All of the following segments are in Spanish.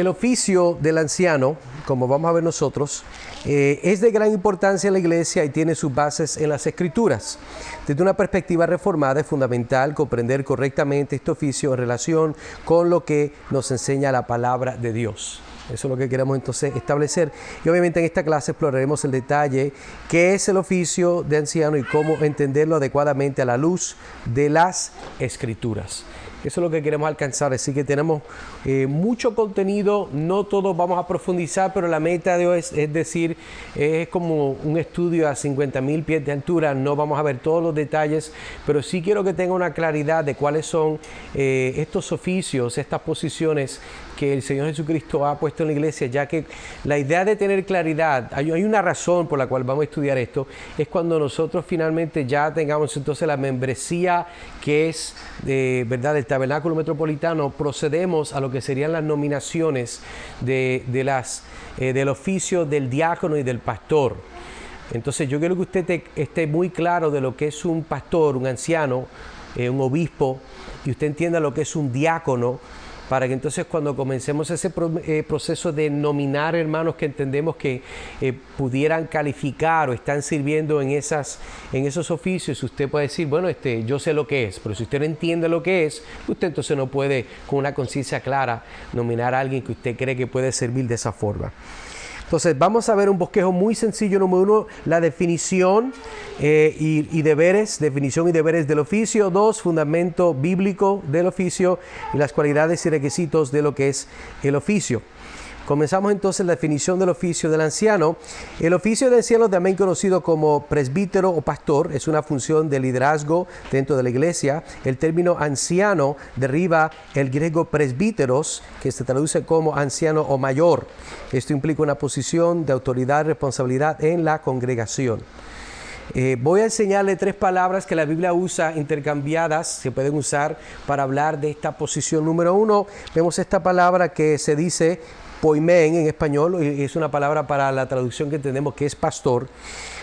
El oficio del anciano, como vamos a ver nosotros, es de gran importancia en la iglesia y tiene sus bases en las Escrituras. Desde una perspectiva reformada es fundamental comprender correctamente este oficio en relación con lo que nos enseña la palabra de Dios. Eso es lo que queremos entonces establecer. Y obviamente en esta clase exploraremos el detalle qué es el oficio de anciano y cómo entenderlo adecuadamente a la luz de las Escrituras. Eso es lo que queremos alcanzar, así que tenemos mucho contenido, no todos vamos a profundizar, pero la meta de hoy es decir, es como un estudio a 50,000 pies de altura, no vamos a ver todos los detalles, pero sí quiero que tenga una claridad de cuáles son estos oficios, estas posiciones que el Señor Jesucristo ha puesto en la iglesia, ya que la idea de tener claridad, hay una razón por la cual vamos a estudiar esto, es cuando nosotros finalmente ya tengamos entonces la membresía que es, ¿verdad?, del Tabernáculo Metropolitano, procedemos a lo que serían las nominaciones del oficio del diácono y del pastor. Entonces yo quiero que usted esté muy claro de lo que es un pastor, un anciano, un obispo, y usted entienda lo que es un diácono, para que entonces cuando comencemos ese proceso de nominar hermanos que entendemos que pudieran calificar o están sirviendo en esos oficios, usted puede decir, bueno, yo sé lo que es, pero si usted no entiende lo que es, usted entonces no puede con una conciencia clara nominar a alguien que usted cree que puede servir de esa forma. Entonces vamos a ver un bosquejo muy sencillo. Número 1, la definición y deberes, definición y deberes del oficio. 2, fundamento bíblico del oficio y las cualidades y requisitos de lo que es el oficio. Comenzamos entonces la definición del oficio del anciano. El oficio del anciano, también conocido como presbítero o pastor, es una función de liderazgo dentro de la iglesia. El término anciano deriva el griego presbíteros, que se traduce como anciano o mayor. Esto implica una posición de autoridad y responsabilidad en la congregación. Voy a enseñarle 3 palabras que la Biblia usa intercambiadas, se pueden usar para hablar de esta posición. Número 1, vemos esta palabra que se dice poimen en español, y es una palabra para la traducción que entendemos que es pastor.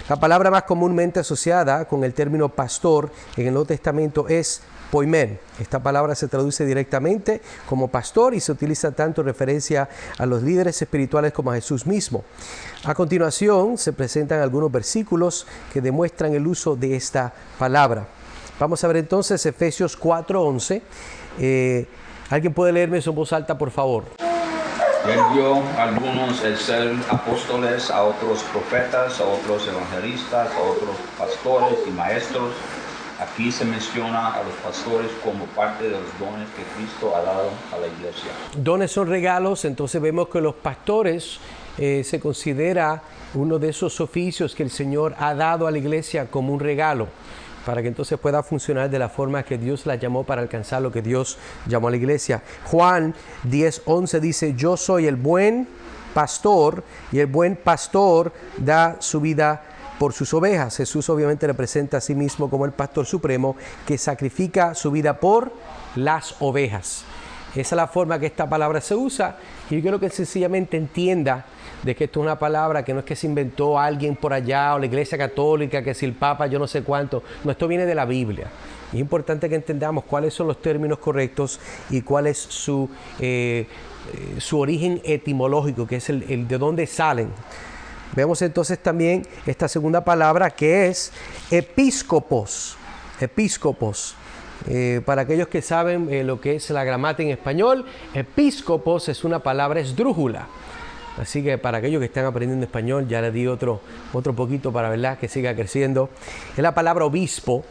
La palabra más comúnmente asociada con el término pastor en el Nuevo Testamento es poimen. Esta palabra se traduce directamente como pastor y se utiliza tanto en referencia a los líderes espirituales como a Jesús mismo. A continuación se presentan algunos versículos que demuestran el uso de esta palabra. Vamos a ver entonces Efesios 4:11. ¿Alguien puede leerme eso en voz alta, por favor? Él dio a algunos el ser apóstoles, a otros profetas, a otros evangelistas, a otros pastores y maestros. Aquí se menciona a los pastores como parte de los dones que Cristo ha dado a la iglesia. Dones son regalos, entonces vemos que los pastores se considera uno de esos oficios que el Señor ha dado a la iglesia como un regalo, para que entonces pueda funcionar de la forma que Dios la llamó para alcanzar lo que Dios llamó a la iglesia. Juan 10:11 dice, yo soy el buen pastor y el buen pastor da su vida por sus ovejas. Jesús obviamente representa a sí mismo como el pastor supremo que sacrifica su vida por las ovejas. Esa es la forma que esta palabra se usa, y yo quiero que sencillamente entienda de que esto es una palabra que no es que se inventó alguien por allá o la iglesia católica, que si el papa yo no sé cuánto. No, esto viene de la Biblia. Es importante que entendamos cuáles son los términos correctos y cuál es su origen etimológico, que es el de dónde salen. Vemos entonces también esta segunda palabra que es episcopos. Episcopos. Para aquellos que saben lo que es la gramática en español, episcopos es una palabra esdrújula. Así que para aquellos que están aprendiendo español, ya les di otro poquito para, ¿verdad?, que siga creciendo. Es la palabra obispo,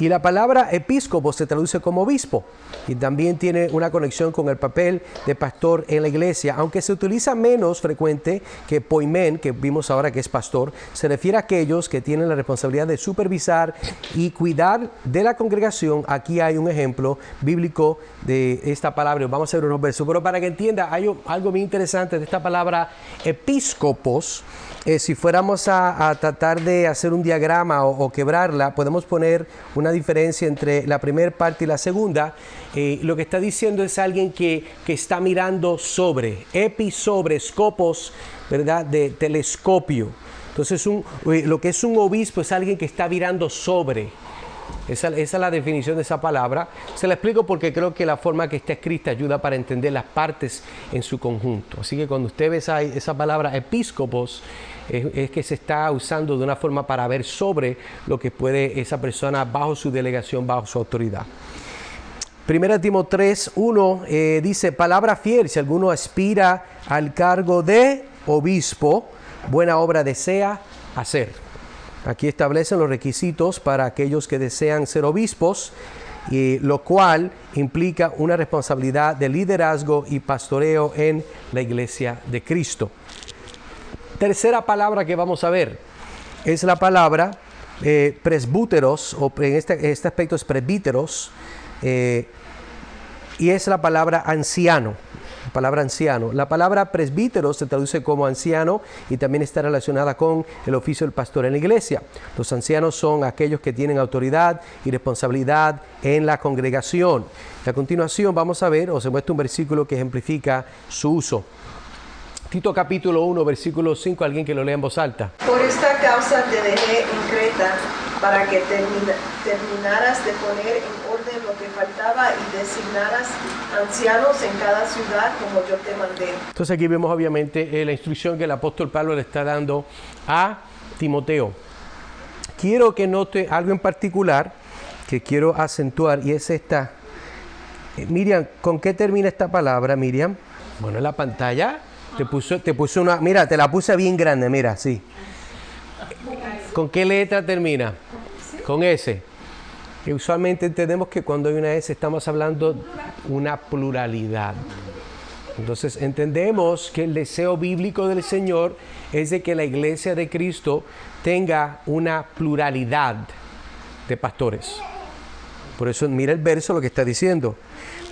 y la palabra episcopo se traduce como obispo, y también tiene una conexión con el papel de pastor en la iglesia, aunque se utiliza menos frecuente que poimen, que vimos ahora que es pastor. Se refiere a aquellos que tienen la responsabilidad de supervisar y cuidar de la congregación. Aquí hay un ejemplo bíblico de esta palabra. Vamos a ver unos versos, pero para que entienda, hay algo muy interesante de esta palabra episcopos. Si fuéramos a tratar de hacer un diagrama o quebrarla, podemos poner una diferencia entre la primera parte y la segunda. Lo que está diciendo es alguien que está mirando sobre, sobre, scopos, ¿verdad?, de telescopio. Entonces lo que es un obispo es alguien que está mirando sobre. Esa es la definición de esa palabra. Se la explico porque creo que la forma que está escrita ayuda para entender las partes en su conjunto. Así que cuando usted ve esa palabra episcopos, es que se está usando de una forma para ver sobre lo que puede esa persona bajo su delegación, bajo su autoridad. 1 Timoteo 3:1 dice, palabra fiel, si alguno aspira al cargo de obispo, buena obra desea hacer. Aquí establecen los requisitos para aquellos que desean ser obispos, lo cual implica una responsabilidad de liderazgo y pastoreo en la iglesia de Cristo. Tercera palabra que vamos a ver es la palabra presbúteros, o en este aspecto es presbíteros, y es la palabra anciano. La palabra presbítero se traduce como anciano y también está relacionada con el oficio del pastor en la iglesia. Los ancianos son aquellos que tienen autoridad y responsabilidad en la congregación. A continuación vamos a ver, o se muestra un versículo que ejemplifica su uso. Tito capítulo 1, versículo 5, alguien que lo lea en voz alta. Por esta causa te dejé en Creta, para que terminaras de poner en orden lo que faltaba y designaras ancianos en cada ciudad como yo te mandé. Entonces aquí vemos obviamente la instrucción que el apóstol Pablo le está dando a Timoteo. Quiero que note algo en particular que quiero acentuar y es esta. Miriam, ¿con qué termina esta palabra, Miriam? Bueno, en la pantalla te puso una, mira, te la puse bien grande, mira, sí. ¿Con qué letra termina? Con S. Y usualmente entendemos que cuando hay una S estamos hablando de una pluralidad. Entonces entendemos que el deseo bíblico del Señor es de que la iglesia de Cristo tenga una pluralidad de pastores. Por eso mira el verso lo que está diciendo.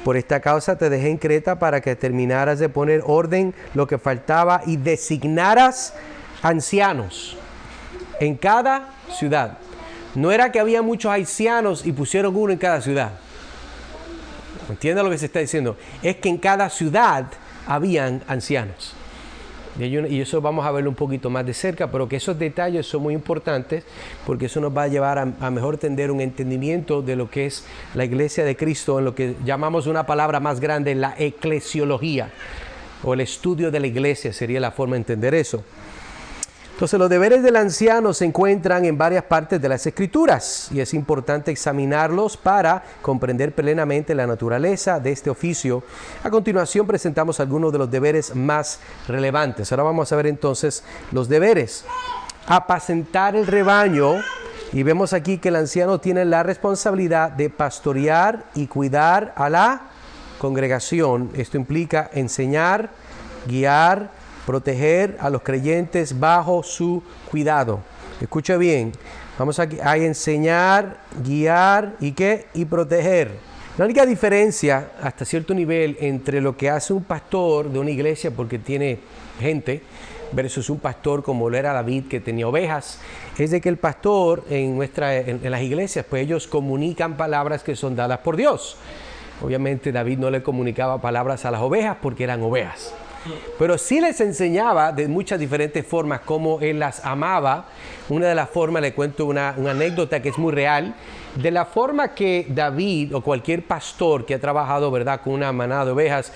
Por esta causa te dejé en Creta para que terminaras de poner orden lo que faltaba y designaras ancianos en cada ciudad. No era que había muchos ancianos y pusieron uno en cada ciudad. ¿Entienden lo que se está diciendo? Es que en cada ciudad habían ancianos. Y eso vamos a verlo un poquito más de cerca, pero que esos detalles son muy importantes porque eso nos va a llevar a mejor tener un entendimiento de lo que es la iglesia de Cristo, en lo que llamamos una palabra más grande, la eclesiología, o el estudio de la iglesia sería la forma de entender eso. Entonces los deberes del anciano se encuentran en varias partes de las Escrituras y es importante examinarlos para comprender plenamente la naturaleza de este oficio. A continuación presentamos algunos de los deberes más relevantes. Ahora vamos a ver entonces los deberes. Apacentar el rebaño, y vemos aquí que el anciano tiene la responsabilidad de pastorear y cuidar a la congregación. Esto implica enseñar, guiar, proteger a los creyentes bajo su cuidado. Escucha bien, vamos a enseñar, guiar y ¿qué? Y proteger. La única diferencia hasta cierto nivel entre lo que hace un pastor de una iglesia porque tiene gente versus un pastor como lo era David que tenía ovejas, es de que el pastor en las iglesias pues ellos comunican palabras que son dadas por Dios. Obviamente David no le comunicaba palabras a las ovejas porque eran ovejas. Pero sí les enseñaba de muchas diferentes formas cómo él las amaba. Una de las formas, le cuento una anécdota que es muy real, de la forma que David o cualquier pastor que ha trabajado, ¿verdad?, con una manada de ovejas,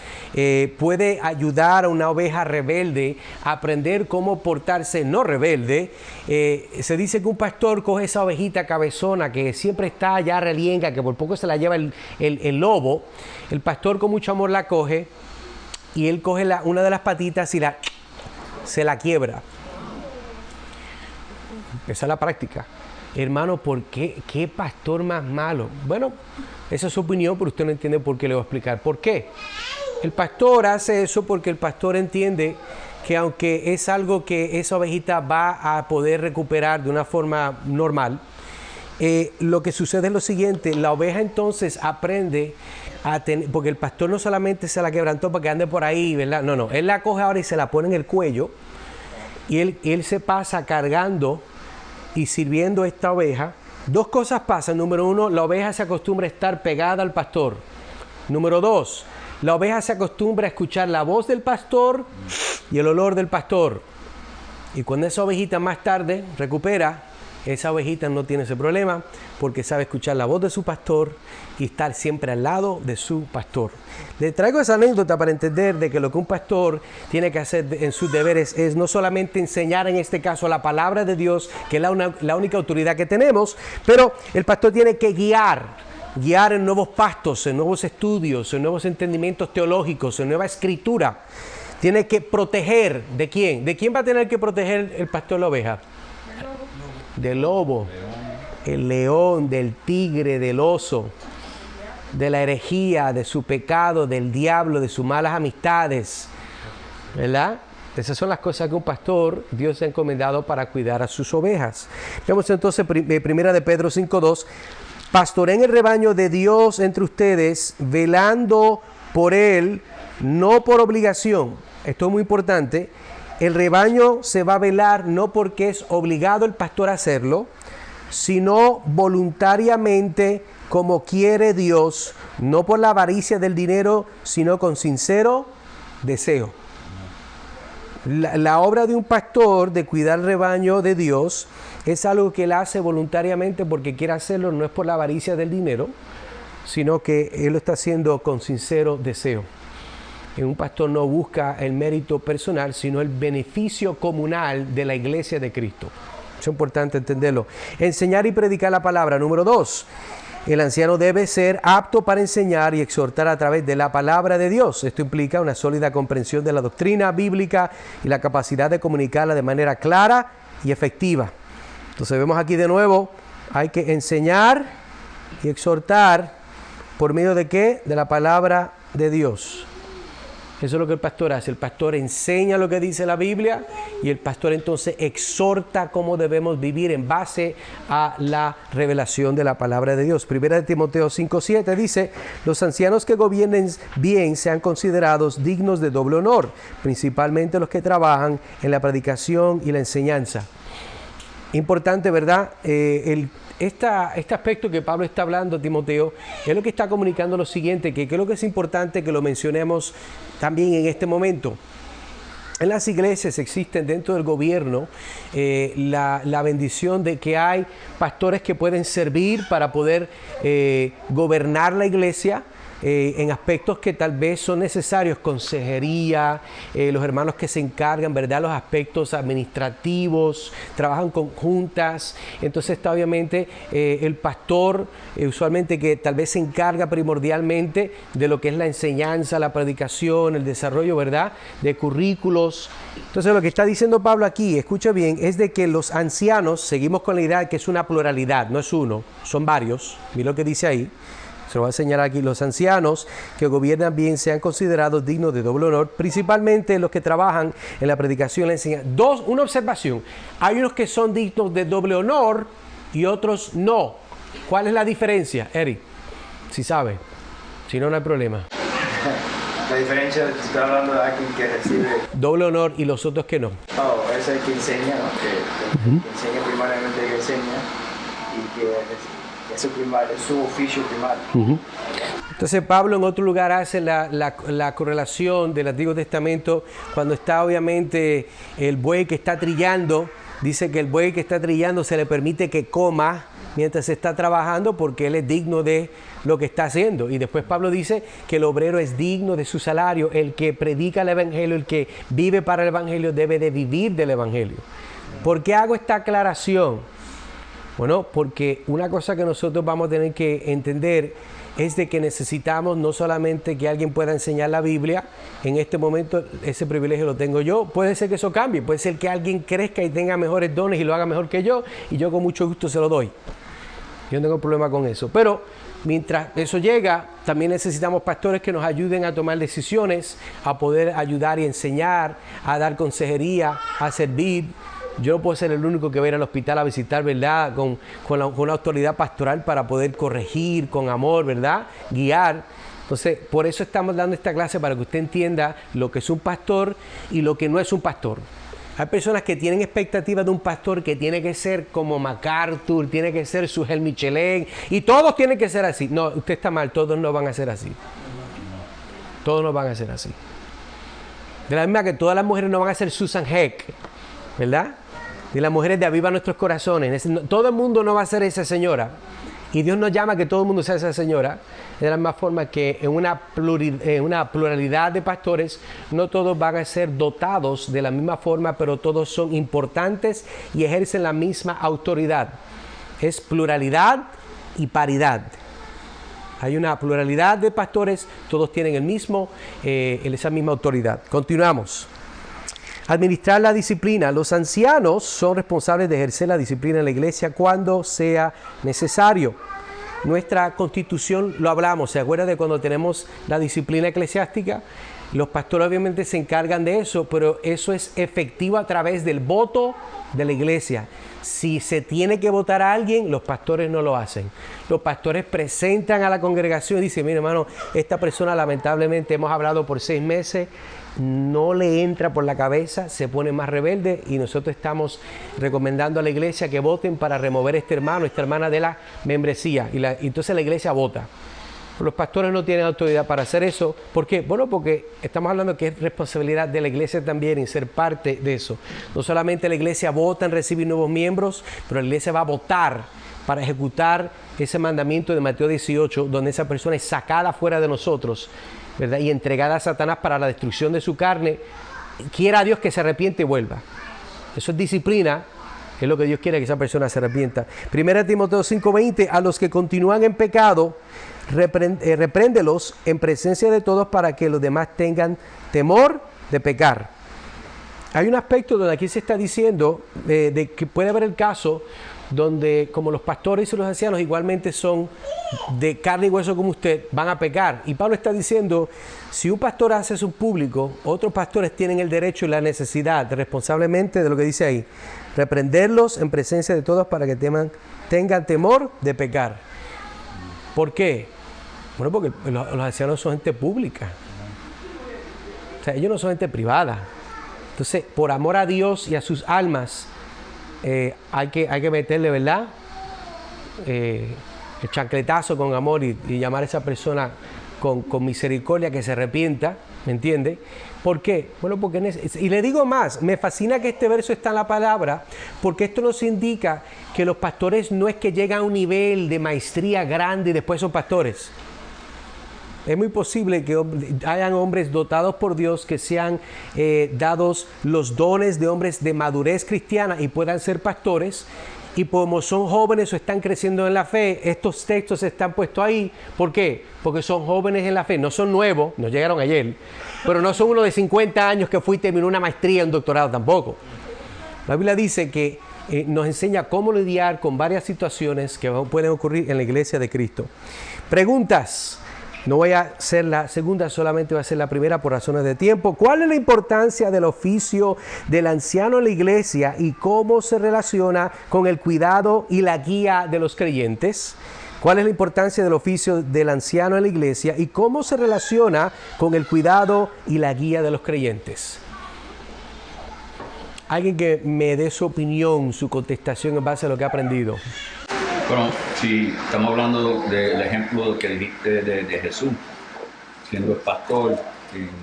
puede ayudar a una oveja rebelde a aprender cómo portarse no rebelde. Se dice que un pastor coge esa ovejita cabezona que siempre está allá relienga, que por poco se la lleva el lobo. El pastor con mucho amor la coge y él coge una de las patitas y se la quiebra. Esa es la práctica. Hermano, ¿por qué? ¿Qué pastor más malo? Bueno, esa es su opinión, pero usted no entiende por qué. Le voy a explicar por qué. El pastor hace eso porque el pastor entiende que aunque es algo que esa ovejita va a poder recuperar de una forma normal, lo que sucede es lo siguiente: la oveja entonces aprende a tener, porque el pastor no solamente se la quebrantó para que ande por ahí, ¿verdad? No, él la coge ahora y se la pone en el cuello y él se pasa cargando y sirviendo a esta oveja. Dos cosas pasan. Número uno, la oveja se acostumbra a estar pegada al pastor. Número dos, la oveja se acostumbra a escuchar la voz del pastor y el olor del pastor. Y cuando esa ovejita más tarde recupera, esa ovejita no tiene ese problema porque sabe escuchar la voz de su pastor y estar siempre al lado de su pastor. Le traigo esa anécdota para entender de que lo que un pastor tiene que hacer en sus deberes es no solamente enseñar, en este caso, la palabra de Dios, que es la única autoridad que tenemos, pero el pastor tiene que guiar en nuevos pastos, en nuevos estudios, en nuevos entendimientos teológicos, en nueva escritura. Tiene que proteger. ¿De quién? ¿De quién va a tener que proteger el pastor la oveja? Del lobo, el león, del tigre, del oso, de la herejía, de su pecado, del diablo, de sus malas amistades, ¿verdad? Esas son las cosas que un pastor, Dios ha encomendado para cuidar a sus ovejas. Vemos entonces primera de Pedro 5:2, pastoreen el rebaño de Dios entre ustedes, velando por él, no por obligación. Esto es muy importante. El rebaño se va a velar no porque es obligado el pastor a hacerlo, sino voluntariamente como quiere Dios, no por la avaricia del dinero, sino con sincero deseo. La obra de un pastor de cuidar el rebaño de Dios es algo que él hace voluntariamente porque quiere hacerlo, no es por la avaricia del dinero, sino que él lo está haciendo con sincero deseo. Un pastor no busca el mérito personal, sino el beneficio comunal de la iglesia de Cristo. Es importante entenderlo. Enseñar y predicar la palabra. Número 2. El anciano debe ser apto para enseñar y exhortar a través de la palabra de Dios. Esto implica una sólida comprensión de la doctrina bíblica y la capacidad de comunicarla de manera clara y efectiva. Entonces vemos aquí de nuevo, hay que enseñar y exhortar por medio de ¿qué? De la palabra de Dios. Eso es lo que el pastor hace. El pastor enseña lo que dice la Biblia y el pastor entonces exhorta cómo debemos vivir en base a la revelación de la palabra de Dios. Primera de Timoteo 5:7 dice, los ancianos que gobiernen bien sean considerados dignos de doble honor, principalmente los que trabajan en la predicación y la enseñanza. Importante, ¿verdad? Este aspecto que Pablo está hablando, Timoteo, es lo que está comunicando lo siguiente, que creo que es importante que lo mencionemos también en este momento. En las iglesias existen dentro del gobierno la bendición de que hay pastores que pueden servir para poder gobernar la iglesia, en aspectos que tal vez son necesarios, consejería, los hermanos que se encargan, ¿verdad?, los aspectos administrativos, trabajan con juntas. Entonces está obviamente el pastor, usualmente que tal vez se encarga primordialmente de lo que es la enseñanza, la predicación, el desarrollo, ¿verdad?, de currículos. Entonces lo que está diciendo Pablo aquí, escucha bien, es de que los ancianos, seguimos con la idea de que es una pluralidad, no es uno, son varios. Mira lo que dice ahí. Se lo voy a señalar aquí. Los ancianos que gobiernan bien sean considerados dignos de doble honor, principalmente los que trabajan en la predicación y la enseñanza. Una observación. Hay unos que son dignos de doble honor y otros no. ¿Cuál es la diferencia, Eric? Si sabe. Si no, no hay problema. La diferencia es que está hablando de alguien que recibe doble honor y los otros que no. Oh, es el que enseña, ¿no? Que enseña primariamente, que enseña y que es su oficio primario. Entonces Pablo en otro lugar hace la correlación del Antiguo Testamento cuando está obviamente el buey que está trillando. Dice que el buey que está trillando se le permite que coma mientras se está trabajando porque él es digno de lo que está haciendo. Y después Pablo dice que el obrero es digno de su salario. El que predica el evangelio, el que vive para el evangelio, debe de vivir del evangelio. ¿Por qué hago esta aclaración? Bueno, porque una cosa que nosotros vamos a tener que entender es de que necesitamos no solamente que alguien pueda enseñar la Biblia. En este momento ese privilegio lo tengo yo. Puede ser que eso cambie, puede ser que alguien crezca y tenga mejores dones y lo haga mejor que yo, y yo con mucho gusto se lo doy. Yo no tengo problema con eso. Pero mientras eso llega, también necesitamos pastores que nos ayuden a tomar decisiones, a poder ayudar y enseñar, a dar consejería, a servir. Yo no puedo ser el único que va a ir al hospital a visitar, ¿verdad?, con la autoridad pastoral para poder corregir con amor, ¿verdad?, guiar. Entonces, por eso estamos dando esta clase, para que usted entienda lo que es un pastor y lo que no es un pastor. Hay personas que tienen expectativas de un pastor que tiene que ser como MacArthur, tiene que ser su Sujel Michelén, y todos tienen que ser así. No, usted está mal, todos no van a ser así. Todos no van a ser así. De la misma que todas las mujeres no van a ser Susan Heck, ¿verdad? de las mujeres de Aviva Nuestros Corazones. Todo el mundo no va a ser esa señora. Y Dios nos llama a que todo el mundo sea esa señora. De la misma forma que en una pluralidad de pastores, no todos van a ser dotados de la misma forma, pero todos son importantes y ejercen la misma autoridad. Es pluralidad y paridad. Hay una pluralidad de pastores, todos tienen esa misma autoridad. Continuamos. Administrar la disciplina. Los ancianos son responsables de ejercer la disciplina en la iglesia cuando sea necesario. Nuestra constitución lo hablamos, ¿se acuerda de cuando tenemos la disciplina eclesiástica? Los pastores obviamente se encargan de eso, pero eso es efectivo a través del voto de la iglesia. Si se tiene que votar a alguien, los pastores no lo hacen. Los pastores presentan a la congregación y dicen, mire hermano, esta persona lamentablemente hemos hablado por 6 meses, no le entra por la cabeza, se pone más rebelde y nosotros estamos recomendando a la iglesia que voten para remover a este hermano, esta hermana de la membresía. Y entonces la iglesia vota. Los pastores no tienen autoridad para hacer eso. ¿Por qué? Bueno, porque estamos hablando que es responsabilidad de la iglesia también en ser parte de eso. No solamente la iglesia vota en recibir nuevos miembros, pero la iglesia va a votar para ejecutar ese mandamiento de Mateo 18, donde esa persona es sacada fuera de nosotros, ¿verdad? Y entregada a Satanás para la destrucción de su carne. Quiera a Dios que se arrepiente y vuelva. Eso es disciplina. Es lo que Dios quiere, que esa persona se arrepienta. 1 Timoteo 5:20, a los que continúan en pecado, repréndelos en presencia de todos para que los demás tengan temor de pecar. Hay un aspecto donde aquí se está diciendo de que puede haber el caso donde como los pastores y los ancianos igualmente son de carne y hueso como usted, van a pecar. Y Pablo está diciendo, si un pastor hace eso público, otros pastores tienen el derecho y la necesidad, responsablemente de lo que dice ahí, reprenderlos en presencia de todos para que tengan temor de pecar. ¿Por qué? Bueno, porque los ancianos son gente pública. O sea, ellos no son gente privada. Entonces, por amor a Dios y a sus almas, hay que meterle, ¿verdad? El chancletazo con amor y llamar a esa persona con misericordia que se arrepienta, ¿me entiende? ¿Por qué? Bueno, porque y le digo más, me fascina que este verso está en la palabra, porque esto nos indica que los pastores no es que llegan a un nivel de maestría grande y después son pastores. Es muy posible que hayan hombres dotados por Dios que sean dados los dones de hombres de madurez cristiana y puedan ser pastores. Y como son jóvenes o están creciendo en la fe, estos textos están puestos ahí. ¿Por qué? Porque son jóvenes en la fe. No son nuevos, no llegaron ayer, pero no son uno de 50 años que fue y terminó una maestría, un doctorado tampoco. La Biblia dice que nos enseña cómo lidiar con varias situaciones que pueden ocurrir en la iglesia de Cristo. Preguntas. No voy a hacer la segunda, solamente voy a hacer la primera por razones de tiempo. ¿Cuál es la importancia del oficio del anciano en la iglesia y cómo se relaciona con el cuidado y la guía de los creyentes? ¿Cuál es la importancia del oficio del anciano en la iglesia y cómo se relaciona con el cuidado y la guía de los creyentes? Alguien que me dé su opinión, su contestación en base a lo que ha aprendido. Bueno, si estamos hablando del ejemplo que dijiste de Jesús, siendo el pastor,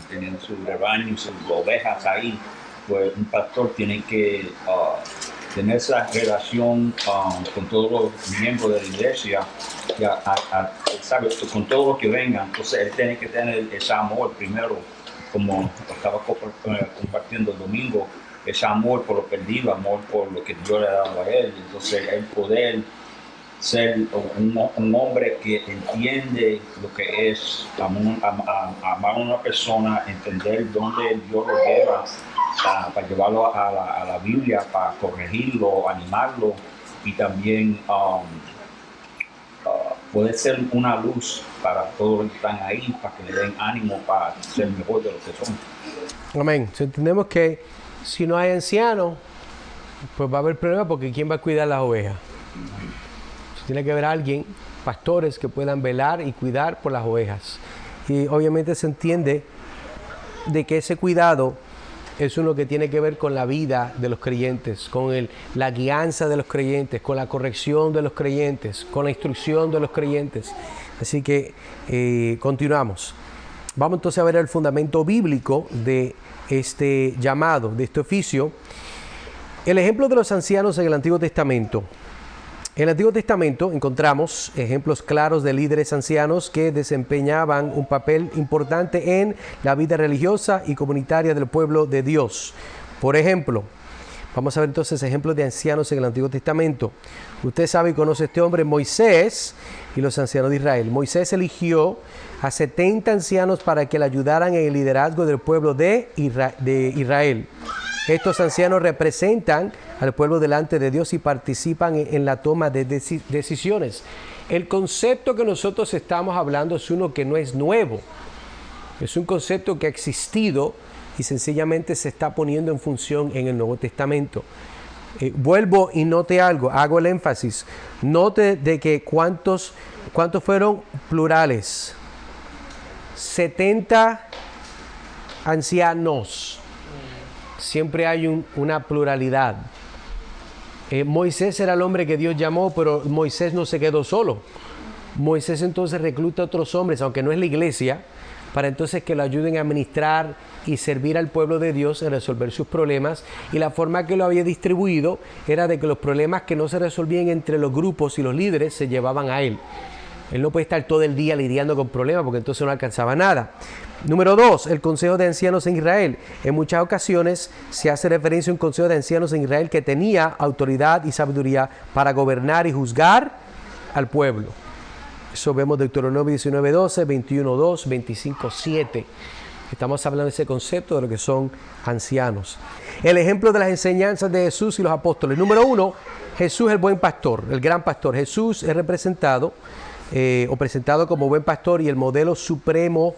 teniendo su rebaño, sus ovejas ahí, pues un pastor tiene que tener esa relación con todos los miembros de la iglesia, ¿sabe? Con todos los que vengan. Entonces él tiene que tener ese amor primero, como estaba compartiendo el domingo, ese amor por lo perdido, amor por lo que Dios le ha dado a él. Entonces el poder ser un hombre que entiende lo que es amar a una persona, entender dónde Dios lo lleva, para llevarlo a la Biblia, para corregirlo, animarlo y también poder ser una luz para todos los que están ahí, para que le den ánimo para ser mejor de lo que son. Amén. Si entendemos que si no hay ancianos, pues va a haber problema porque ¿quién va a cuidar las ovejas? Tiene que haber alguien, pastores, que puedan velar y cuidar por las ovejas. Y obviamente se entiende de que ese cuidado es uno que tiene que ver con la vida de los creyentes, con la guianza de los creyentes, con la corrección de los creyentes, con la instrucción de los creyentes. Así que continuamos. Vamos entonces a ver el fundamento bíblico de este llamado, de este oficio. El ejemplo de los ancianos en el Antiguo Testamento. En el Antiguo Testamento encontramos ejemplos claros de líderes ancianos que desempeñaban un papel importante en la vida religiosa y comunitaria del pueblo de Dios. Por ejemplo, vamos a ver entonces ejemplos de ancianos en el Antiguo Testamento. Usted sabe y conoce a este hombre, Moisés, y los ancianos de Israel. Moisés eligió a 70 ancianos para que le ayudaran en el liderazgo del pueblo de Israel. Estos ancianos representan al pueblo delante de Dios y participan en la toma de decisiones. El concepto que nosotros estamos hablando es uno que no es nuevo. Es un concepto que ha existido y sencillamente se está poniendo en función en el Nuevo Testamento. Vuelvo y note algo, hago el énfasis. Note de que cuántos fueron plurales. 70 ancianos. Siempre hay una pluralidad. Moisés era el hombre que Dios llamó, pero Moisés no se quedó solo. Moisés entonces recluta a otros hombres, aunque no es la iglesia, para entonces que lo ayuden a administrar y servir al pueblo de Dios en resolver sus problemas. Y la forma que lo había distribuido era de que los problemas que no se resolvían entre los grupos y los líderes se llevaban a él. Él no puede estar todo el día lidiando con problemas porque entonces no alcanzaba nada. Número 2, el Consejo de Ancianos en Israel. En muchas ocasiones se hace referencia a un Consejo de Ancianos en Israel que tenía autoridad y sabiduría para gobernar y juzgar al pueblo. Eso vemos Deuteronomio 19:12, 21:2, 25:7. Estamos hablando de ese concepto de lo que son ancianos. El ejemplo de las enseñanzas de Jesús y los apóstoles. Número 1, Jesús el buen pastor, el gran pastor. Jesús es representado o presentado como buen pastor y el modelo supremo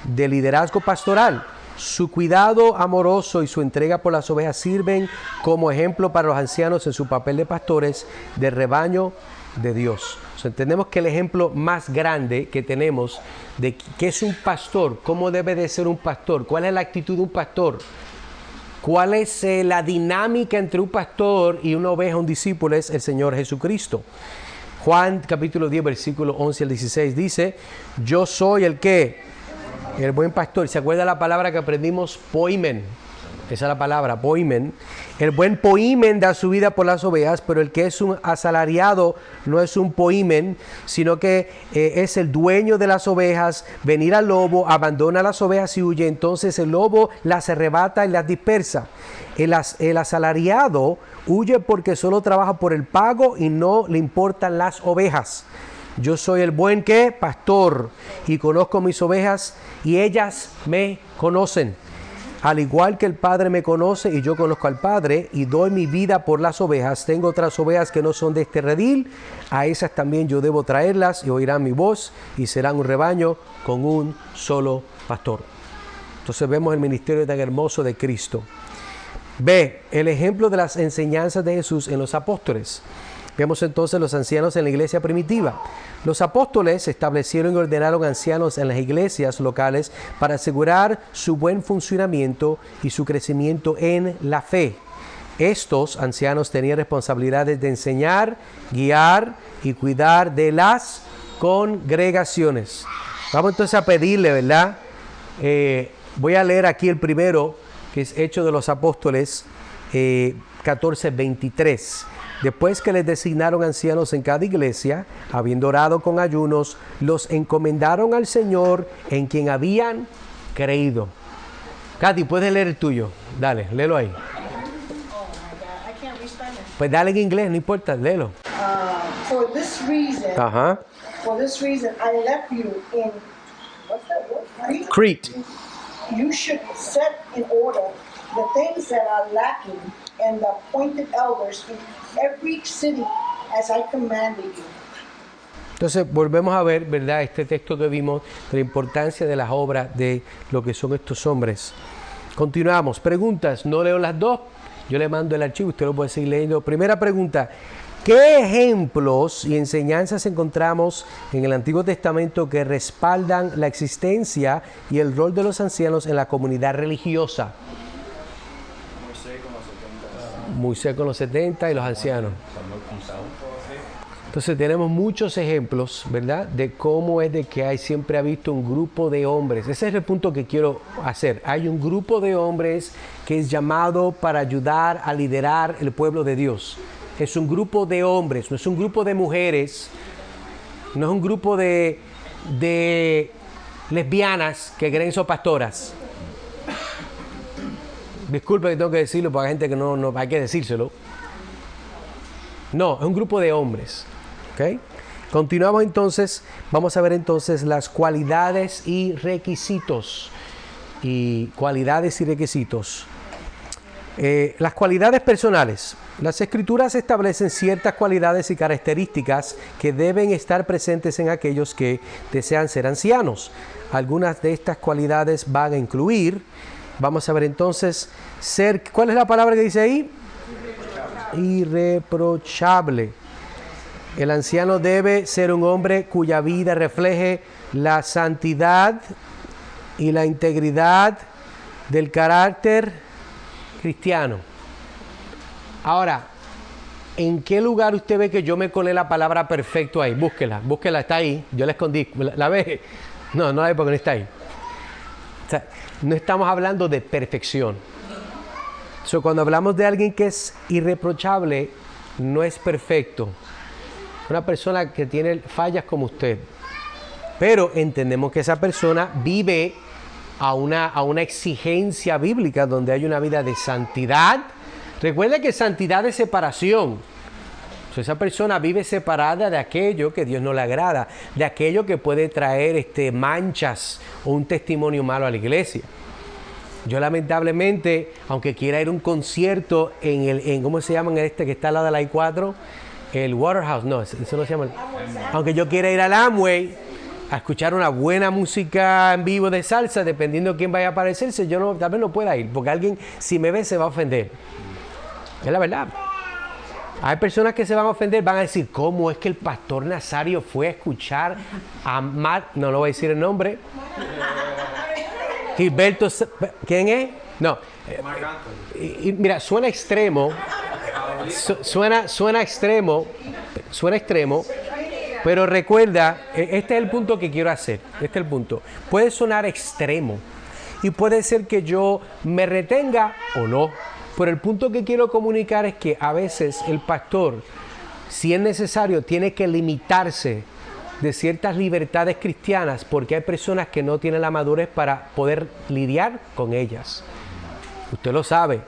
de liderazgo pastoral. Su cuidado amoroso y su entrega por las ovejas sirven como ejemplo para los ancianos en su papel de pastores del rebaño de Dios. O sea, entendemos que el ejemplo más grande que tenemos de qué es un pastor, cómo debe de ser un pastor, cuál es la actitud de un pastor, cuál es la dinámica entre un pastor y una oveja, un discípulo, es el Señor Jesucristo. Juan capítulo 10, versículo 11 al 16 dice, yo soy el buen pastor. ¿Se acuerda la palabra que aprendimos? Poimen. Esa es la palabra, poimen. El buen poimen da su vida por las ovejas, pero el que es un asalariado no es un poimen, sino que es el dueño de las ovejas. Venir al lobo, abandona las ovejas y huye. Entonces el lobo las arrebata y las dispersa. El asalariado huye porque solo trabaja por el pago y no le importan las ovejas. Yo soy el buen pastor y conozco mis ovejas y ellas me conocen. Al igual que el Padre me conoce y yo conozco al Padre y doy mi vida por las ovejas. Tengo otras ovejas que no son de este redil. A esas también yo debo traerlas y oirán mi voz y serán un rebaño con un solo pastor. Entonces vemos el ministerio tan hermoso de Cristo. B, el ejemplo de las enseñanzas de Jesús en los apóstoles. Vemos entonces los ancianos en la iglesia primitiva. Los apóstoles establecieron y ordenaron ancianos en las iglesias locales para asegurar su buen funcionamiento y su crecimiento en la fe. Estos ancianos tenían responsabilidades de enseñar, guiar y cuidar de las congregaciones. Vamos entonces a pedirle, ¿verdad? Voy a leer aquí el primero, que es Hechos de los Apóstoles 14:23. Después que les designaron ancianos en cada iglesia, habiendo orado con ayunos, los encomendaron al Señor en quien habían creído. Katy, puedes leer el tuyo. Dale, léelo ahí. Pues dale en inglés, no importa, léelo. For this reason, I left you in, what's that word? Crete. You should set in order the things that are lacking and the appointed elders in every city as I commanded you. Entonces volvemos a ver, ¿verdad?, este texto que vimos de la importancia de las obras de lo que son estos hombres. Continuamos. Preguntas. No leo las dos. Yo le mando el archivo. Usted lo puede seguir leyendo. Primera pregunta. ¿Qué ejemplos y enseñanzas encontramos en el Antiguo Testamento que respaldan la existencia y el rol de los ancianos en la comunidad religiosa? Moisés con los 70 y los ancianos. Entonces tenemos muchos ejemplos, ¿verdad? De cómo es de que siempre ha visto un grupo de hombres. Ese es el punto que quiero hacer. Hay un grupo de hombres que es llamado para ayudar a liderar el pueblo de Dios. Es un grupo de hombres, no es un grupo de mujeres, no es un grupo de lesbianas que creen son pastoras. Disculpe que tengo que decirlo, porque hay gente que no hay que decírselo. No, es un grupo de hombres. ¿Okay? Continuamos entonces, vamos a ver entonces las cualidades y requisitos. Las cualidades personales. Las Escrituras establecen ciertas cualidades y características que deben estar presentes en aquellos que desean ser ancianos. Algunas de estas cualidades van a incluir, vamos a ver entonces, ¿cuál es la palabra que dice ahí? Irreprochable. El anciano debe ser un hombre cuya vida refleje la santidad y la integridad del carácter cristiano. Ahora, ¿en qué lugar usted ve que yo me colé la palabra perfecto ahí? Búsquela, está ahí. Yo la escondí. ¿La ve? No la ve porque no está ahí. O sea, no estamos hablando de perfección. Cuando hablamos de alguien que es irreprochable, no es perfecto. Una persona que tiene fallas como usted. Pero entendemos que esa persona vive a una exigencia bíblica donde hay una vida de santidad. Recuerda que santidad es separación. Esa persona vive separada de aquello que Dios no le agrada, de aquello que puede traer manchas o un testimonio malo a la iglesia. Yo lamentablemente, aunque quiera ir a un concierto en ¿cómo se llama que está al lado de la I-4? El Waterhouse, no, eso no se llama. Aunque yo quiera ir al Amway a escuchar una buena música en vivo de salsa, dependiendo de quién vaya a aparecerse, yo tal vez no pueda ir, porque alguien, si me ve, se va a ofender. Es la verdad. Hay personas que se van a ofender, van a decir, ¿cómo es que el pastor Nazario fue a escuchar a no voy a decir el nombre. Gilberto, ¿quién es? No. Y mira, suena extremo, pero recuerda, este es el punto que quiero hacer, este es el punto. Puede sonar extremo y puede ser que yo me retenga o no, pero el punto que quiero comunicar es que a veces el pastor, si es necesario, tiene que limitarse de ciertas libertades cristianas porque hay personas que no tienen la madurez para poder lidiar con ellas. Usted lo sabe.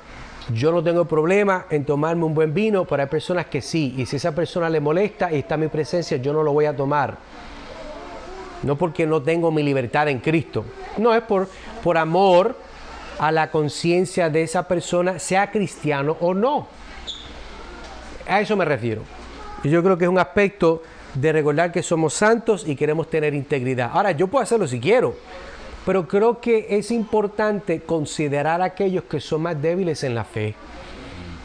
Yo no tengo problema en tomarme un buen vino, pero hay personas que sí. Y si esa persona le molesta y está en mi presencia, yo no lo voy a tomar. No porque no tengo mi libertad en Cristo. No, es por amor a la conciencia de esa persona, sea cristiano o no. A eso me refiero. Y yo creo que es un aspecto de recordar que somos santos y queremos tener integridad. Ahora, yo puedo hacerlo si quiero, pero creo que es importante considerar a aquellos que son más débiles en la fe.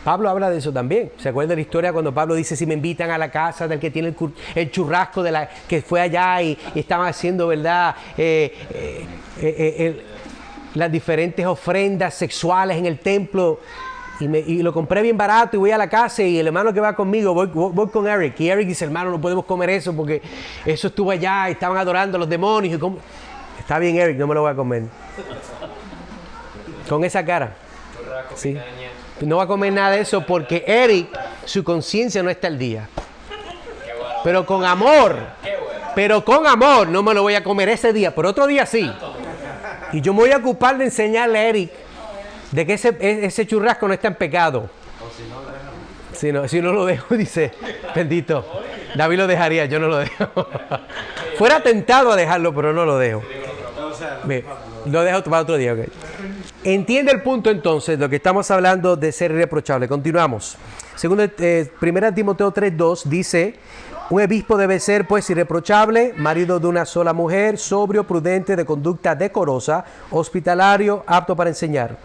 Pablo habla de eso también. ¿Se acuerda de la historia cuando Pablo dice, si me invitan a la casa del que tiene el churrasco que fue allá y estaban haciendo, ¿verdad? Las diferentes ofrendas sexuales en el templo, y lo compré bien barato y voy a la casa y el hermano que va conmigo, voy con Eric, y Eric dice, hermano, no podemos comer eso porque eso estuvo allá y estaban adorando a los demonios. Está bien, Eric, no me lo voy a comer. Con esa cara. Sí. No va a comer nada de eso porque Eric, su conciencia no está al día. Pero con amor, no me lo voy a comer ese día, pero otro día sí. Y yo me voy a ocupar de enseñarle a Eric de que ese churrasco no está en pecado. Si no lo dejo, dice, bendito. David lo dejaría, yo no lo dejo. Fuera tentado a dejarlo, pero no lo dejo. Lo dejo para otro día, ok. Entiende el punto entonces, lo que estamos hablando de ser irreprochable. Continuamos. Segundo, 1 Timoteo 3:2 dice, un obispo debe ser pues irreprochable, marido de una sola mujer, sobrio, prudente, de conducta decorosa, hospitalario, apto para enseñar.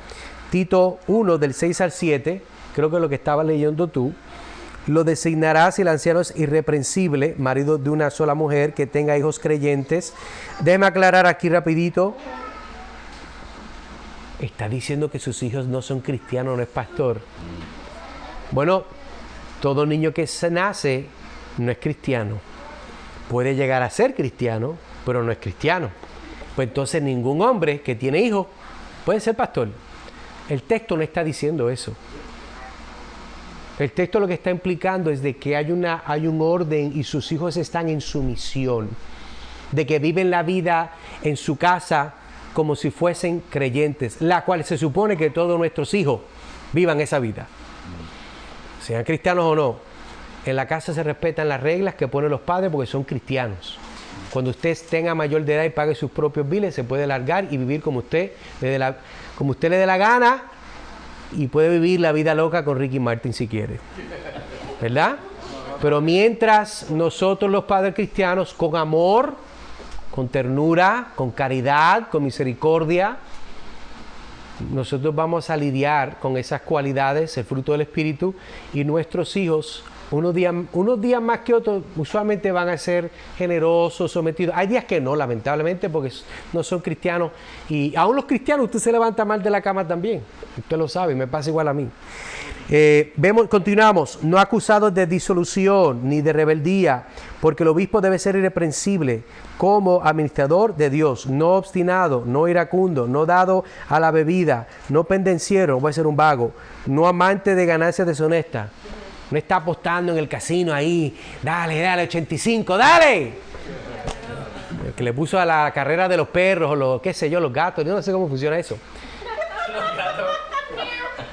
Tito 1 del 6 al 7, creo que es lo que estabas leyendo tú. Lo designará si el anciano es irreprensible, marido de una sola mujer, que tenga hijos creyentes. Déjeme aclarar aquí rapidito. Está diciendo que sus hijos no son cristianos, no es pastor. Bueno, todo niño que se nace no es cristiano. Puede llegar a ser cristiano, pero no es cristiano. Pues entonces ningún hombre que tiene hijos puede ser pastor. El texto no está diciendo eso. El texto lo que está implicando es de que hay un orden y sus hijos están en sumisión, de que viven la vida en su casa como si fuesen creyentes, la cual se supone que todos nuestros hijos vivan esa vida, sean cristianos o no. En la casa se respetan las reglas que ponen los padres porque son cristianos. Cuando usted tenga mayor de edad y pague sus propios biles, se puede largar y vivir como usted le dé la gana, y puede vivir la vida loca con Ricky Martin si quiere, ¿verdad? Pero mientras nosotros los padres cristianos, con amor, con ternura, con caridad, con misericordia, nosotros vamos a lidiar con esas cualidades, el fruto del Espíritu, y nuestros hijos, unos días más que otros, usualmente van a ser generosos, sometidos. Hay días que no, lamentablemente, porque no son cristianos. Y aún los cristianos, usted se levanta mal de la cama también. Usted lo sabe, me pasa igual a mí. Continuamos. No acusados de disolución ni de rebeldía, porque el obispo debe ser irreprensible como administrador de Dios, no obstinado, no iracundo, no dado a la bebida, no pendenciero, voy a ser un vago, no amante de ganancias deshonestas. No está apostando en el casino ahí, dale, 85, dale. El que le puso a la carrera de los perros, o los gatos, yo no sé cómo funciona eso.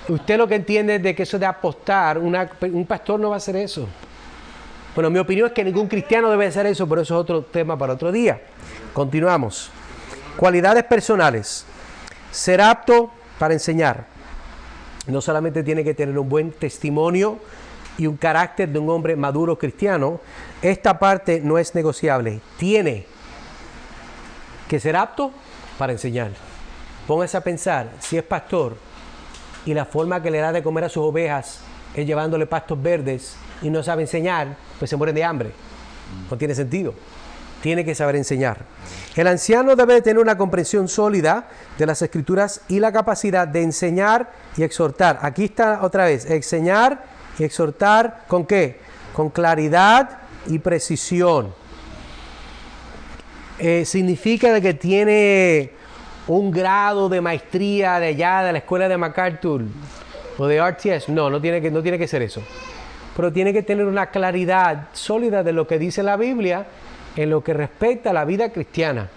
Usted lo que entiende es de que eso de apostar, un pastor no va a hacer eso. Bueno, mi opinión es que ningún cristiano debe hacer eso, pero eso es otro tema para otro día. Continuamos. Cualidades personales. Ser apto para enseñar. No solamente tiene que tener un buen testimonio y un carácter de un hombre maduro cristiano, esta parte no es negociable. Tiene que ser apto para enseñar. Póngase a pensar, si es pastor y la forma que le da de comer a sus ovejas es llevándole pastos verdes y no sabe enseñar, pues se mueren de hambre. No tiene sentido. Tiene que saber enseñar. El anciano debe tener una comprensión sólida de las Escrituras y la capacidad de enseñar y exhortar. Aquí está otra vez, enseñar y exhortar, ¿con qué? Con claridad y precisión. Significa de que tiene un grado de maestría de allá, de la escuela de MacArthur o de RTS. No tiene que ser eso. Pero tiene que tener una claridad sólida de lo que dice la Biblia en lo que respecta a la vida cristiana.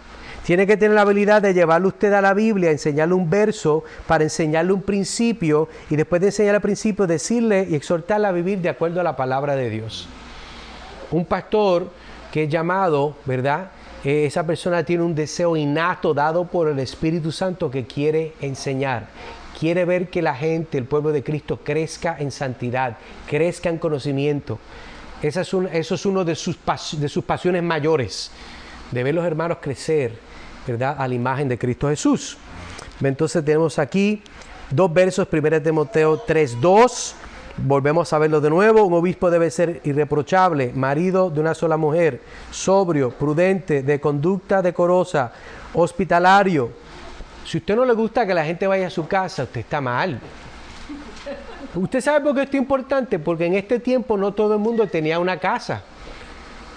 Tiene que tener la habilidad de llevarle usted a la Biblia, enseñarle un verso para enseñarle un principio y después de enseñarle el principio decirle y exhortarle a vivir de acuerdo a la palabra de Dios. Un pastor que es llamado, ¿verdad? Esa persona tiene un deseo innato dado por el Espíritu Santo que quiere enseñar. Quiere ver que la gente, el pueblo de Cristo, crezca en santidad, crezca en conocimiento. Eso es uno de sus pasiones mayores, de ver los hermanos crecer, ¿verdad?, a la imagen de Cristo Jesús. Entonces tenemos aquí dos versos, 1 Timoteo 3:2. Volvemos a verlo de nuevo. Un obispo debe ser irreprochable, marido de una sola mujer, sobrio, prudente, de conducta decorosa, hospitalario. Si a usted no le gusta que la gente vaya a su casa, usted está mal. ¿Usted sabe por qué esto es importante? Porque en este tiempo no todo el mundo tenía una casa.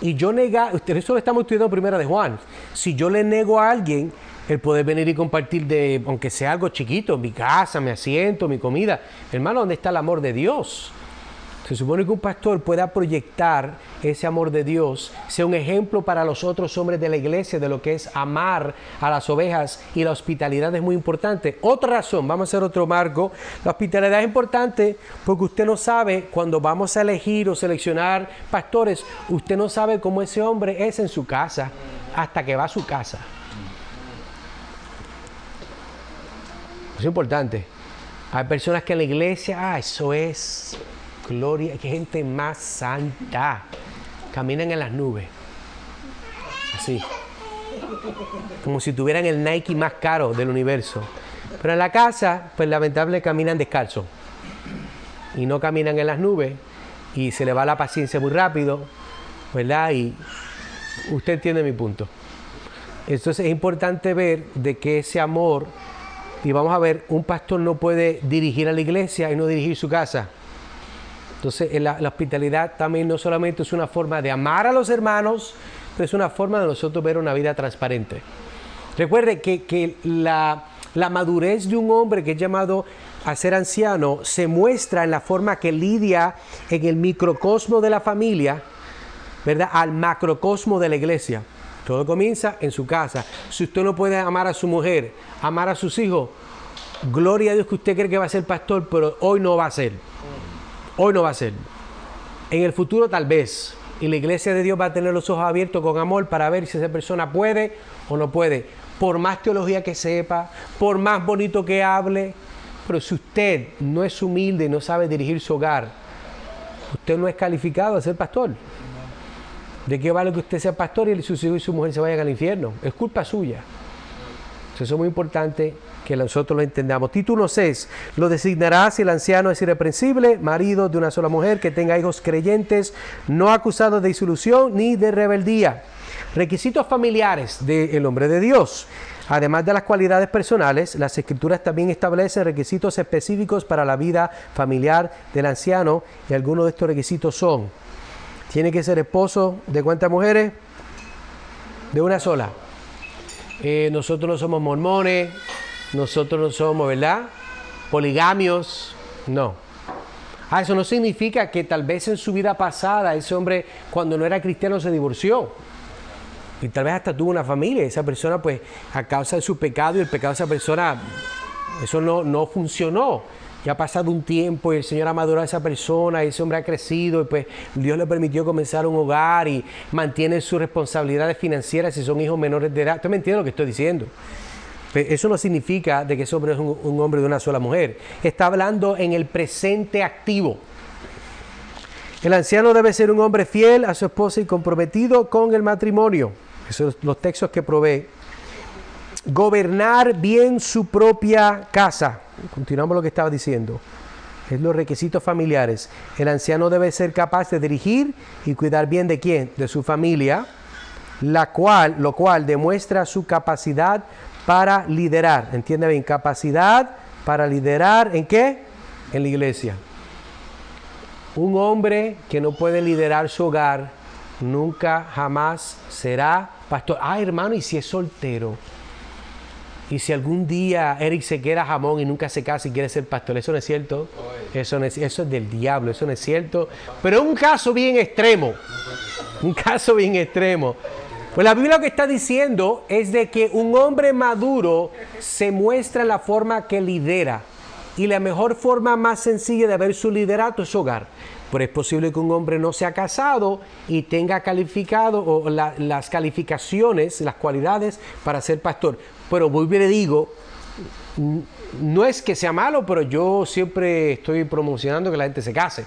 Y yo eso lo estamos estudiando en Primera de Juan. Si yo le nego a alguien el poder venir y compartir aunque sea algo chiquito, mi casa, mi asiento, mi comida. Hermano, ¿dónde está el amor de Dios? Se supone que un pastor pueda proyectar ese amor de Dios, sea un ejemplo para los otros hombres de la iglesia de lo que es amar a las ovejas, y la hospitalidad es muy importante. Otra razón, vamos a hacer otro marco. La hospitalidad es importante porque usted no sabe, cuando vamos a elegir o seleccionar pastores, usted no sabe cómo ese hombre es en su casa hasta que va a su casa. Es importante. Hay personas que en la iglesia, eso es gloria, que gente más santa, caminan en las nubes, así, como si tuvieran el Nike más caro del universo. Pero en la casa, pues lamentablemente caminan descalzos y no caminan en las nubes, y se le va la paciencia muy rápido, ¿verdad? Y usted entiende mi punto. Entonces es importante ver de que ese amor, y vamos a ver, un pastor no puede dirigir a la iglesia y no dirigir su casa. Entonces, la hospitalidad también no solamente es una forma de amar a los hermanos, pero es una forma de nosotros ver una vida transparente. Recuerde que la madurez de un hombre que es llamado a ser anciano se muestra en la forma que lidia en el microcosmo de la familia, ¿verdad?, al macrocosmo de la iglesia. Todo comienza en su casa. Si usted no puede amar a su mujer, amar a sus hijos, gloria a Dios que usted cree que va a ser pastor, pero hoy no va a ser. Hoy no va a ser. En el futuro tal vez. Y la iglesia de Dios va a tener los ojos abiertos con amor para ver si esa persona puede o no puede. Por más teología que sepa, por más bonito que hable, pero si usted no es humilde y no sabe dirigir su hogar, usted no es calificado a ser pastor. ¿De qué vale que usted sea pastor y sus hijos y su mujer se vayan al infierno? Es culpa suya. Entonces, eso es muy importante que nosotros lo entendamos. Título 6. Lo designará si el anciano es irreprensible, marido de una sola mujer, que tenga hijos creyentes, no acusados de disolución ni de rebeldía. Requisitos familiares del hombre de Dios. Además de las cualidades personales, las Escrituras también establecen requisitos específicos para la vida familiar del anciano, y algunos de estos requisitos son: tiene que ser esposo de ¿cuántas mujeres? De una sola. Nosotros no somos mormones, nosotros no somos, ¿verdad?, poligamios, no. Eso no significa que tal vez en su vida pasada ese hombre, cuando no era cristiano, se divorció. Y tal vez hasta tuvo una familia. Esa persona, pues, a causa de su pecado y el pecado de esa persona, eso no funcionó. Ya ha pasado un tiempo y el Señor ha madurado a esa persona y ese hombre ha crecido y pues Dios le permitió comenzar un hogar y mantiene sus responsabilidades financieras si son hijos menores de edad. ¿Usted me entiende lo que estoy diciendo? Pero eso no significa de que ese hombre es un hombre de una sola mujer. Está hablando en el presente activo. El anciano debe ser un hombre fiel a su esposa y comprometido con el matrimonio. Esos son los textos que provee. Gobernar bien su propia casa. Continuamos lo que estaba diciendo. Es los requisitos familiares. El anciano debe ser capaz de dirigir y cuidar bien ¿de quién? De su familia, lo cual demuestra su capacidad para liderar. ¿Entiende bien? Capacidad para liderar, ¿en qué? En la iglesia. Un hombre que no puede liderar su hogar nunca jamás será pastor. Hermano, ¿y si es soltero? Y si algún día Eric se queda jamón y nunca se casa y quiere ser pastor, ¿eso no es cierto? Eso es del diablo, eso no es cierto. Pero es un caso bien extremo. Un caso bien extremo. Pues la Biblia lo que está diciendo es de que un hombre maduro se muestra en la forma que lidera. Y la mejor forma más sencilla de ver su liderato es su hogar. Pero es posible que un hombre no sea casado y tenga calificado las calificaciones, las cualidades para ser pastor. Pero vuelvo y le digo, no es que sea malo, pero yo siempre estoy promocionando que la gente se case.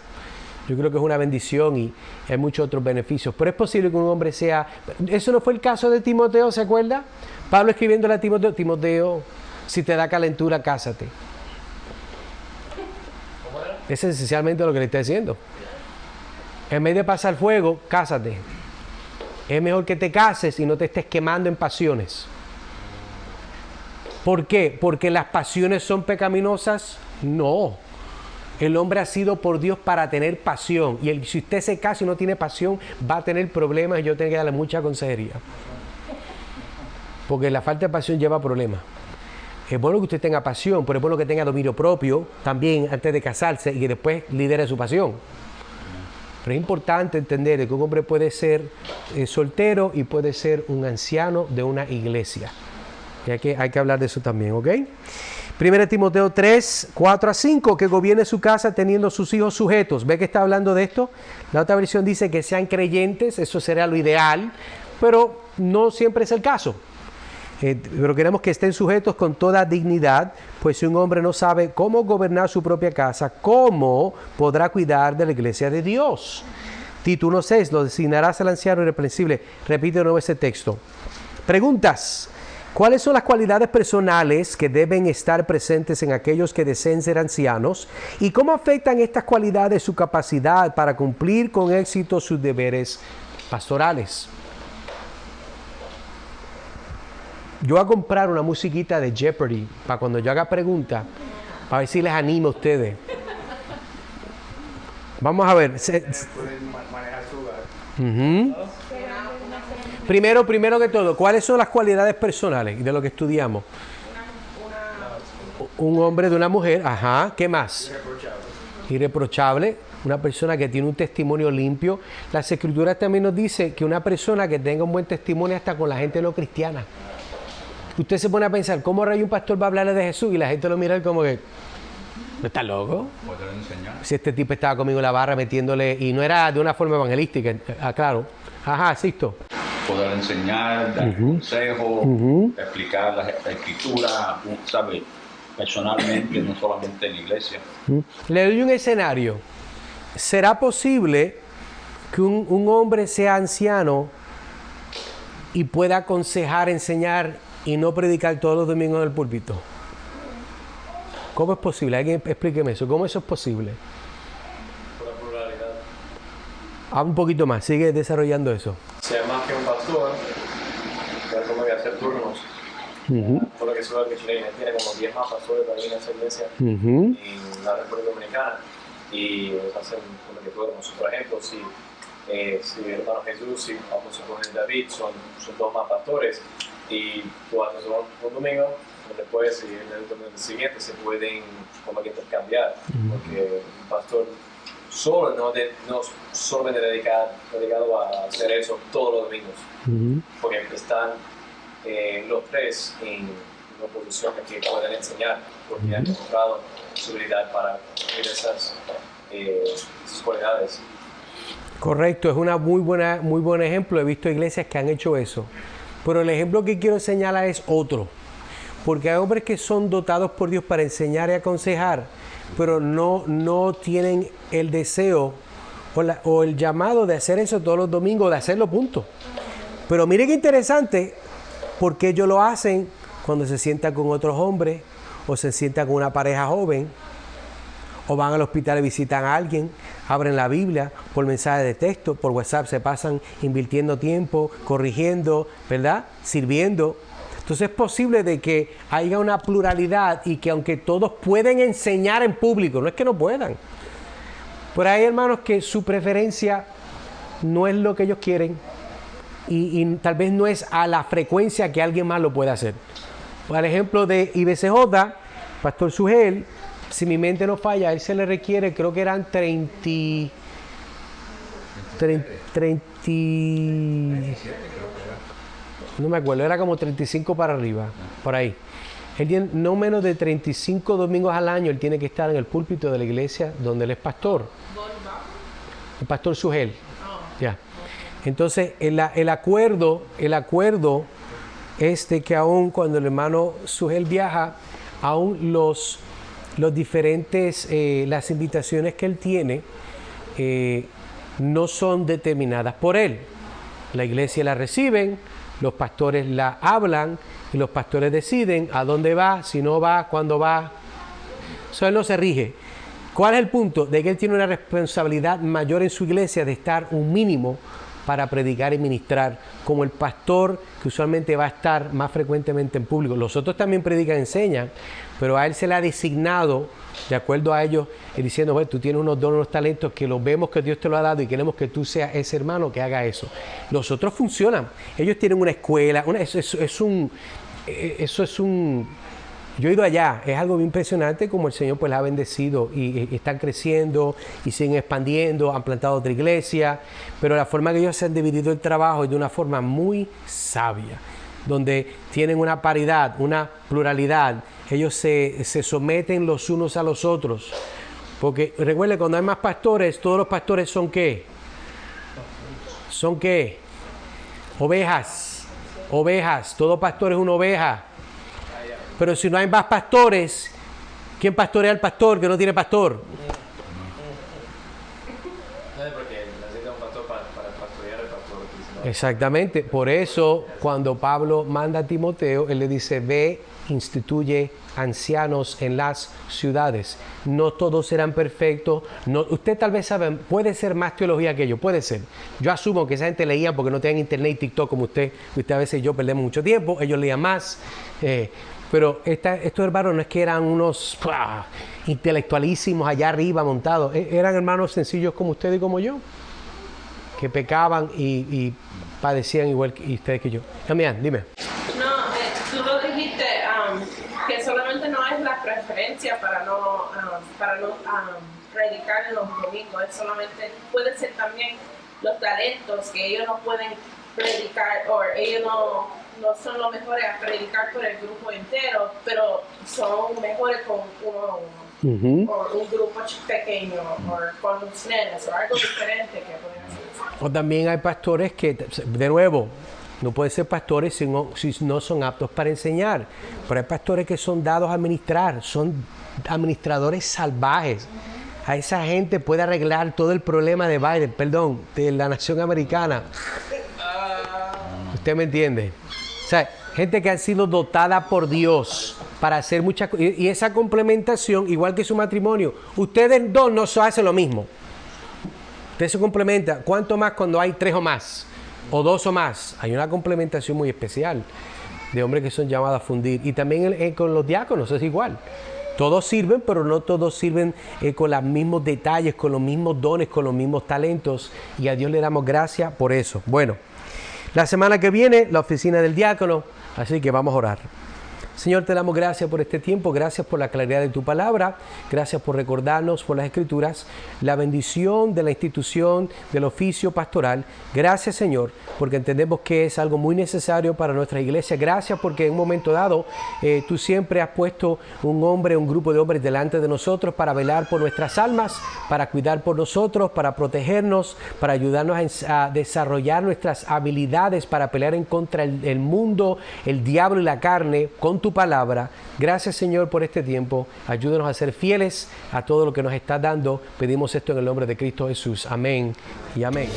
Yo creo que es una bendición y hay muchos otros beneficios. Pero es posible que un hombre sea... Eso no fue el caso de Timoteo, ¿se acuerda? Pablo escribiéndole a Timoteo: Timoteo, si te da calentura, cásate. Eso es esencialmente lo que le está diciendo. En vez de pasar fuego, cásate. Es mejor que te cases y no te estés quemando en pasiones. ¿Por qué? ¿Porque las pasiones son pecaminosas? No. El hombre ha sido por Dios para tener pasión. Y si usted se casa y no tiene pasión, va a tener problemas y yo tengo que darle mucha consejería. Porque la falta de pasión lleva problemas. Es bueno que usted tenga pasión, pero es bueno que tenga dominio propio también antes de casarse y que después lidere su pasión. Pero es importante entender que un hombre puede ser soltero y puede ser un anciano de una iglesia. Y hay que hablar de eso también, ¿ok? 1 Timoteo 3, 4 a 5, que gobierne su casa teniendo sus hijos sujetos. ¿Ve que está hablando de esto? La otra versión dice que sean creyentes, eso será lo ideal, pero no siempre es el caso. Pero queremos que estén sujetos con toda dignidad, pues si un hombre no sabe cómo gobernar su propia casa, ¿cómo podrá cuidar de la iglesia de Dios? Tito 1:6, lo designarás al anciano irreprensible. Repite de nuevo ese texto. Preguntas. ¿Cuáles son las cualidades personales que deben estar presentes en aquellos que deseen ser ancianos? ¿Y cómo afectan estas cualidades su capacidad para cumplir con éxito sus deberes pastorales? Yo voy a comprar una musiquita de Jeopardy para cuando yo haga preguntas, para ver si les animo a ustedes. Vamos a ver. Pueden manejar su hogar. Ujú. Primero que todo, ¿cuáles son las cualidades personales de lo que estudiamos? Un hombre de una mujer, ajá, ¿qué más? Irreprochable, una persona que tiene un testimonio limpio. Las escrituras también nos dicen que una persona que tenga un buen testimonio hasta con la gente no cristiana. Usted se pone a pensar, ¿cómo rayos un pastor va a hablarle de Jesús? Y la gente lo mira como que, ¿no está loco? Poder enseñar. Si este tipo estaba conmigo en la barra metiéndole, y no era de una forma evangelística, claro. Ajá, Sisto. Poder enseñar, dar consejos, explicar la escritura, ¿sabe? Personalmente, no solamente en la iglesia. Le doy un escenario. ¿Será posible que un hombre sea anciano y pueda aconsejar, enseñar y no predicar todos los domingos en el púlpito? ¿Cómo es posible? Alguien explíqueme eso. ¿Cómo eso es posible? Por la pluralidad. Habla un poquito más. Sigue desarrollando eso. Sea más que un pastor, ya como voy a hacer turnos. Por lo que suele que Chile tiene como 10 más pastores ahí en esa iglesia en la República Dominicana y hacen lo que podemos. Por ejemplo, si el hermano Jesús y vamos a poner David son 2 más pastores y tú haces un domingo, después y en el domingo siguiente se pueden como que intercambiar, porque un pastor solo no solamente dedicado a hacer eso todos los domingos, porque están los 3 en una posición en que pueden enseñar, porque han encontrado su habilidad para tener esas cualidades. Correcto, es una muy buen ejemplo. He visto iglesias que han hecho eso. Pero el ejemplo que quiero señalar es otro. Porque hay hombres que son dotados por Dios para enseñar y aconsejar, pero no tienen el deseo o el llamado de hacer eso todos los domingos, de hacerlo, punto. Pero mire qué interesante, porque ellos lo hacen cuando se sientan con otros hombres, o se sientan con una pareja joven, o van al hospital y visitan a alguien, abren la Biblia por mensaje de texto, por WhatsApp se pasan invirtiendo tiempo, corrigiendo, ¿verdad? Sirviendo. Entonces es posible de que haya una pluralidad y que aunque todos pueden enseñar en público, no es que no puedan, pero hay hermanos que su preferencia no es lo que ellos quieren y tal vez no es a la frecuencia que alguien más lo puede hacer. Por ejemplo de IBCJ, Pastor Sugel, si mi mente no falla, a él se le requiere, creo que eran 30 no me acuerdo, era como 35 para arriba, por ahí. Él tiene no menos de 35 domingos al año, él tiene que estar en el púlpito de la iglesia donde él es pastor. El pastor Sugel. Ya. Entonces, el acuerdo es de que aún cuando el hermano Sugel viaja, aún los diferentes, las invitaciones que él tiene no son determinadas por él. La iglesia la reciben, los pastores la hablan y los pastores deciden a dónde va, si no va, cuándo va. Eso él no se rige. ¿Cuál es el punto? De que él tiene una responsabilidad mayor en su iglesia de estar un mínimo para predicar y ministrar, como el pastor que usualmente va a estar más frecuentemente en público. Los otros también predican y enseñan, pero a él se le ha designado, de acuerdo a ellos, diciendo, bueno, tú tienes unos dones, unos talentos que los vemos que Dios te lo ha dado y queremos que tú seas ese hermano que haga eso. Los otros funcionan. Ellos tienen una escuela, yo he ido allá, es algo bien impresionante como el Señor pues la ha bendecido y están creciendo y siguen expandiendo, han plantado otra iglesia, pero la forma que ellos se han dividido el trabajo es de una forma muy sabia, donde tienen una paridad, una pluralidad, ellos se someten los unos a los otros, porque recuerde, cuando hay más pastores, todos los pastores son ¿qué? ¿Son qué? Ovejas, todo pastor es una oveja. Pero si no hay más pastores, ¿quién pastorea al pastor que no tiene pastor? No es porque necesita un pastor para pastorear al pastor. Exactamente. Por eso, cuando Pablo manda a Timoteo, él le dice, ve, instituye ancianos en las ciudades. No todos serán perfectos. No, usted tal vez sabe, puede ser más teología que yo, puede ser. Yo asumo que esa gente leía porque no tenían internet y TikTok como usted. Usted a veces y yo perdemos mucho tiempo, ellos leían más. Pero estos hermanos no es que eran unos intelectualísimos allá arriba montados. Eran hermanos sencillos como usted y como yo, que pecaban y padecían igual que ustedes que yo. Damián, dime. No, tú lo dijiste, que solamente no es la preferencia para no predicar en los domingos, es solamente, puede ser también los talentos que ellos no pueden predicar, o ellos no son los mejores a predicar por el grupo entero, pero son mejores con uno a uno, o un grupo pequeño, o con los nenes, o algo diferente que pueden hacer. O también hay pastores que, de nuevo, no pueden ser pastores si no son aptos para enseñar, pero hay pastores que son dados a administrar, son administradores salvajes. A esa gente puede arreglar todo el problema de Biden, de la nación americana. ¿Usted me entiende? O sea, gente que ha sido dotada por Dios para hacer muchas cosas. Y esa complementación, igual que su matrimonio, ustedes dos no se hacen lo mismo. Ustedes se complementan. ¿Cuánto más cuando hay 3 o más? O 2 o más. Hay una complementación muy especial de hombres que son llamados a fundir. Y también con los diáconos es igual. Todos sirven, pero no todos sirven con los mismos detalles, con los mismos dones, con los mismos talentos. Y a Dios le damos gracias por eso. Bueno, la semana que viene, la oficina del diácono. Así que vamos a orar. Señor, te damos gracias por este tiempo, gracias por la claridad de tu palabra, gracias por recordarnos por las Escrituras la bendición de la institución del oficio pastoral. Gracias, Señor, porque entendemos que es algo muy necesario para nuestra iglesia. Gracias porque en un momento dado tú siempre has puesto un grupo de hombres delante de nosotros para velar por nuestras almas, para cuidar por nosotros, para protegernos, para ayudarnos a desarrollar nuestras habilidades para pelear en contra del mundo, el diablo y la carne con tu palabra. Gracias, Señor, por este tiempo. Ayúdanos a ser fieles a todo lo que nos está dando. Pedimos esto en el nombre de Cristo Jesús. Amén y amén.